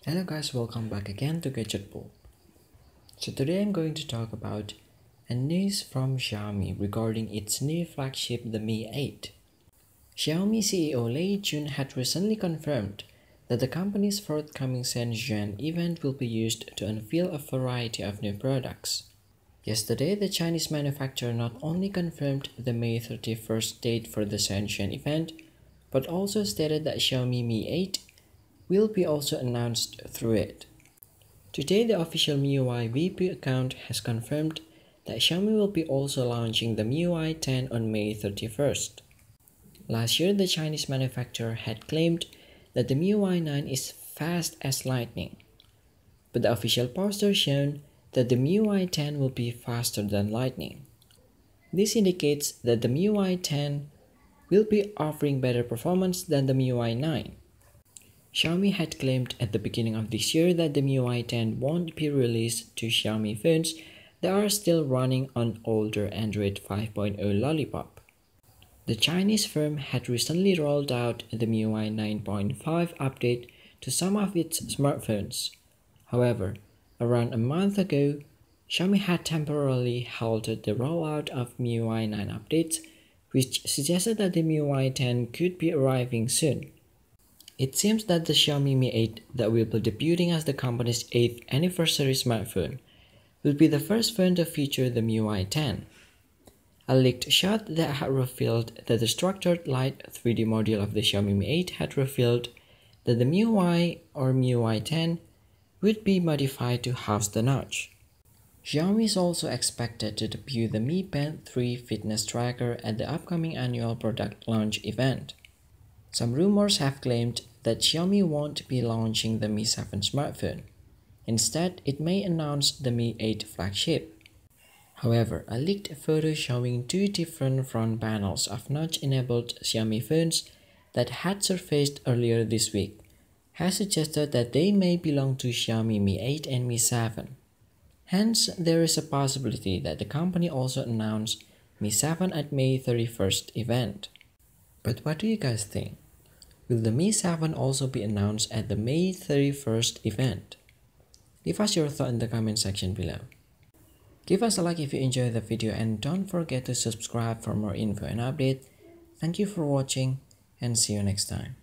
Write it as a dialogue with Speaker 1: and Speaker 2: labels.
Speaker 1: Hello guys, welcome back again to Gadget. So today I'm going to talk about a news from Xiaomi regarding its new flagship, the Mi 8. Xiaomi CEO Lei Jun had recently confirmed that the company's forthcoming Shenzhen event will be used to unveil a variety of new products. Yesterday, the Chinese manufacturer not only confirmed the May 31st date for the Shenzhen event, but also stated that Xiaomi Mi 8 will be also announced through it. Today, the official MIUI Weibo account has confirmed that Xiaomi will be also launching the MIUI 10 on May 31st. Last year, the Chinese manufacturer had claimed that the MIUI 9 is fast as lightning, but the official poster shown that the MIUI 10 will be faster than lightning. This indicates that the MIUI 10 will be offering better performance than the MIUI 9. Xiaomi had claimed at the beginning of this year that the MIUI 10 won't be released to Xiaomi phones that are still running on older Android 5.0 Lollipop. The Chinese firm had recently rolled out the MIUI 9.5 update to some of its smartphones. However, around a month ago, Xiaomi had temporarily halted the rollout of MIUI 9 updates, which suggested that the MIUI 10 could be arriving soon. It seems that the Xiaomi Mi 8 that will be debuting as the company's 8th anniversary smartphone will be the first phone to feature the MIUI 10. A leaked shot that had revealed that the structured light 3D module of the Xiaomi Mi 8 had revealed that the MIUI or MIUI 10 would be modified to house the notch. Xiaomi is also expected to debut the Mi Band 3 fitness tracker at the upcoming annual product launch event. Some rumors have claimed that Xiaomi won't be launching the Mi 7 smartphone. Instead, it may announce the Mi 8 flagship. However, a leaked photo showing two different front panels of notch-enabled Xiaomi phones that had surfaced earlier this week has suggested that they may belong to Xiaomi Mi 8 and Mi 7. Hence, there is a possibility that the company also announced Mi 7 at May 31st event. But what do you guys think? Will the Mi 7 also be announced at the May 31st event? Leave us your thought in the comment section below. Give us a like if you enjoyed the video and don't forget to subscribe for more info and update. Thank you for watching and see you next time.